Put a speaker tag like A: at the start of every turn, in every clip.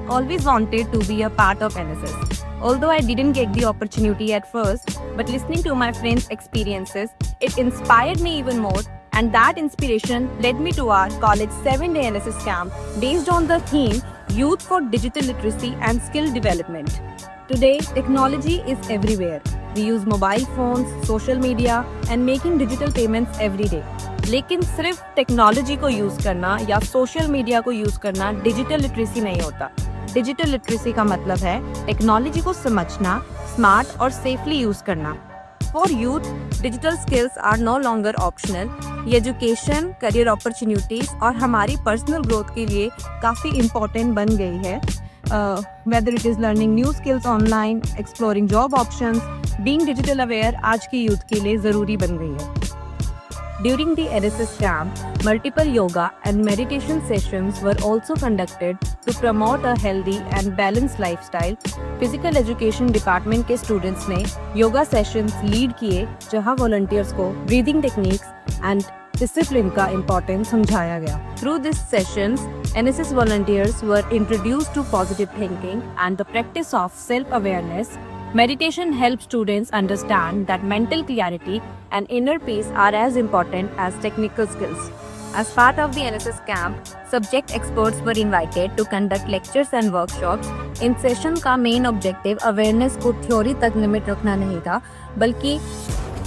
A: always wanted to be a part of NSS. Although I didn't get the opportunity at first, but listening to my friends' experiences, it inspired me even more, and that inspiration led me to our college 7-day NSS camp based on the theme Youth for Digital Literacy and Skill Development. Today, technology is everywhere. We use mobile phones, social media, and making digital payments every day. लेकिन सिर्फ technology को use करना या social media को use करना digital literacy नहीं होता। Digital literacy का मतलब है टेक्नोलॉजी को समझना, स्मार्ट और सेफली यूज़ करना। For youth, digital skills are no longer optional. ये एजुकेशन, करियर अपॉर्चुनिटीज और हमारी पर्सनल ग्रोथ के लिए काफ़ी इम्पोर्टेंट बन गई है। Whether it is learning new skills online, exploring job options, being digital aware आज की यूथ के लिए ज़रूरी बन गई है। During the NSS camp, multiple yoga and meditation sessions were also conducted to promote a healthy and balanced lifestyle. Physical Education Department के students ने yoga sessions lead किए, जहां volunteers को breathing techniques and discipline का importance समझाया गया. Through these sessions, NSS volunteers were introduced to positive thinking and the practice of self-awareness. Meditation helps students understand that mental clarity and inner peace are as important as technical skills. As part of the NSS camp, subject experts were invited to conduct lectures and workshops. In session का main objective awareness को theory तक limit रखना नहीं था, बल्कि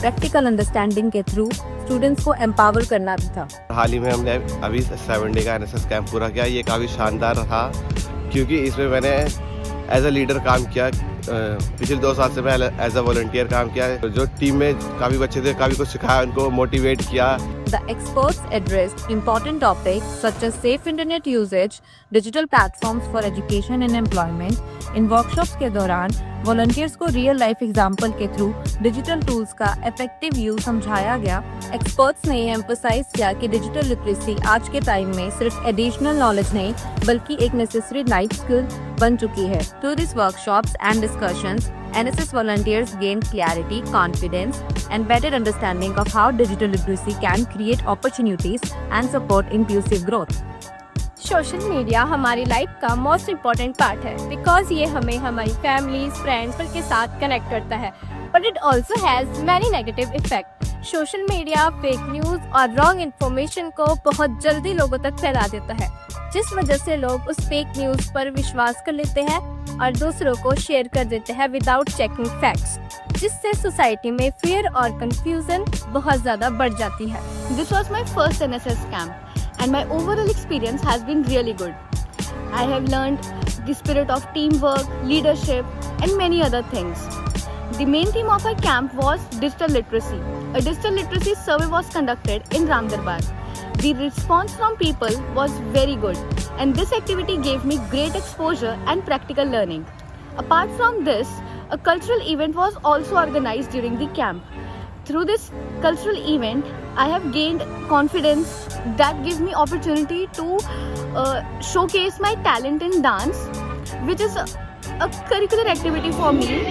A: practical understanding के through students को empower करना भी था।
B: हाल ही में हमने अभी 7 डे का NSS कैंप पूरा किया। ये काफ़ी शानदार रहा क्योंकि इसमें मैंने एज अ लीडर काम किया। पिछले 2 साल से मैं एज अ वॉलंटियर काम किया। जो टीम में काफ़ी बच्चे थे, काफ़ी कुछ सिखाया, उनको मोटिवेट किया।
A: The experts addressed important topics such as safe internet usage, digital platforms for education and employment. In workshops के दौरान volunteers को real life example के through digital tools का effective use समझाया गया। Experts ने ये emphasize किया कि digital literacy आज के time में सिर्फ additional knowledge नहीं, बल्कि एक necessary life skill बन चुकी है। Through these workshops and discussions, NSS volunteers gained clarity, confidence, and better understanding of how digital literacy can create opportunities and support inclusive growth.
C: Social media हमारी life का most important part है because ये हमें हमारी families, friends के साथ connect करता है, but it also has many negative effect. Social media fake news और रॉन्ग इन्फॉर्मेशन को बहुत जल्दी लोगों तक फैला देता है, जिस वजह से लोग उस फेक न्यूज़ पर विश्वास कर लेते हैं और दूसरों को शेयर कर देते हैं विदाउट चेकिंग फैक्ट्स, जिससे सोसाइटी में फियर और कंफ्यूजन बहुत ज़्यादा बढ़ जाती है।
D: This was my first NSS camp and my overall experience has been really good. I have learned the spirit of teamwork, leadership and many other things. The main theme of our camp was digital literacy. A digital literacy survey was conducted in Ramdarbar. The response from people was very good and this activity gave me great exposure and practical learning. Apart from this, a cultural event was also organized during the camp. Through this cultural event, I have gained confidence that gives me opportunity to showcase my talent in dance, which is a curricular activity for me.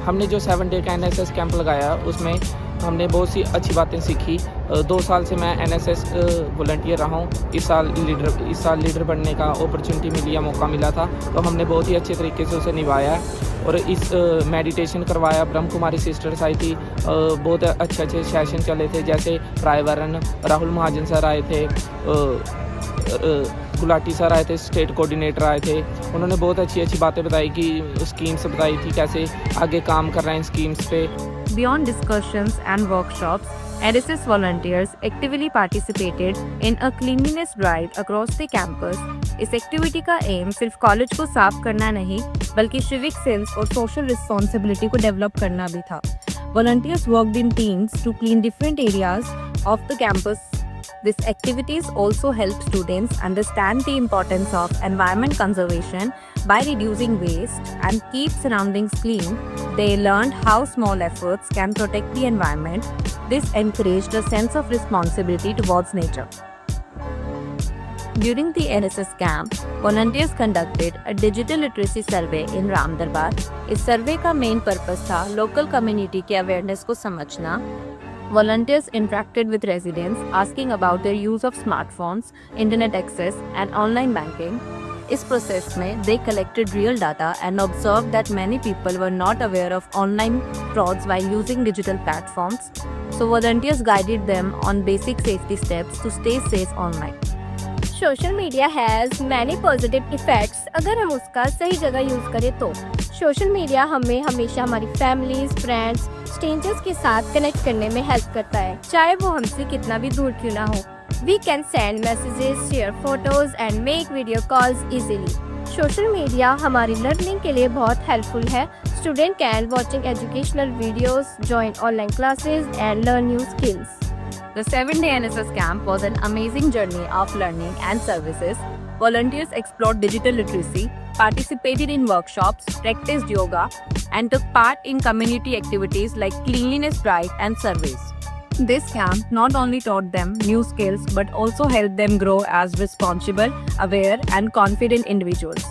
E: हमने जो 7 day का NSS camp लगाया उसमें हमने बहुत सी अच्छी बातें सीखी। 2 साल से मैं NSS वॉलंटियर रहा हूँ। इस साल लीडर बनने का अपॉर्चुनिटी मिली या मौका मिला था, तो हमने बहुत ही अच्छे तरीके से उसे निभाया और इस मेडिटेशन करवाया। ब्रह्म कुमारी सिस्टर्स आई थी, बहुत अच्छे सेशन चले थे, जैसे रायवरन राहुल महाजन सर आए थे, गुलाटी सर आए थे, स्टेट कोऑर्डिनेटर आए थे। उन्होंने बहुत अच्छी बातें बताई कि स्कीम्स बताई थी कैसे आगे काम कर रहे हैं स्कीम्स पे।
A: Beyond discussions and workshops, NSS volunteers actively participated in a cleanliness drive across the campus. इस एक्टिविटी का एम सिर्फ कॉलेज को साफ करना नहीं बल्कि सिविक सेंस और सोशल रिस्पॉन्सिबिलिटी को डेवलप करना भी था. Volunteers worked in teams to clean different areas of the campus. These activities also help students understand the importance of environment conservation by reducing waste and keep surroundings clean. They learned how small efforts can protect the environment. This encouraged a sense of responsibility towards nature. During the NSS camp, volunteers conducted a digital literacy survey in Ram Darbar. इस सर्वे का main purpose था local community के awareness को समझना. Volunteers interacted with residents, asking about their use of smartphones, internet access, and online banking. इस process में they collected real data and observed that many people were not aware of online frauds while using digital platforms. So volunteers guided them on basic safety steps to stay safe online.
C: Social media has many positive effects अगर हम उसका सही जगह use करें तो. Social media हमें हमेशा हमारी फैमिलीज, फ्रेंड्स, स्ट्रेंजर्स के साथ कनेक्ट करने में हेल्प करता है, चाहे वो हमसे कितना भी दूर क्यों ना हो. We can send messages, share photos and make video calls easily. Social media हमारी लर्निंग के लिए बहुत हेल्पफुल है. Student can watching educational videos, join online classes and learn new skills.
A: The 7-day NSS camp was an amazing journey of learning and services. Volunteers explored digital literacy, participated in workshops, practiced yoga, and took part in community activities like cleanliness drive and surveys. This camp not only taught them new skills but also helped them grow as responsible, aware, and confident individuals.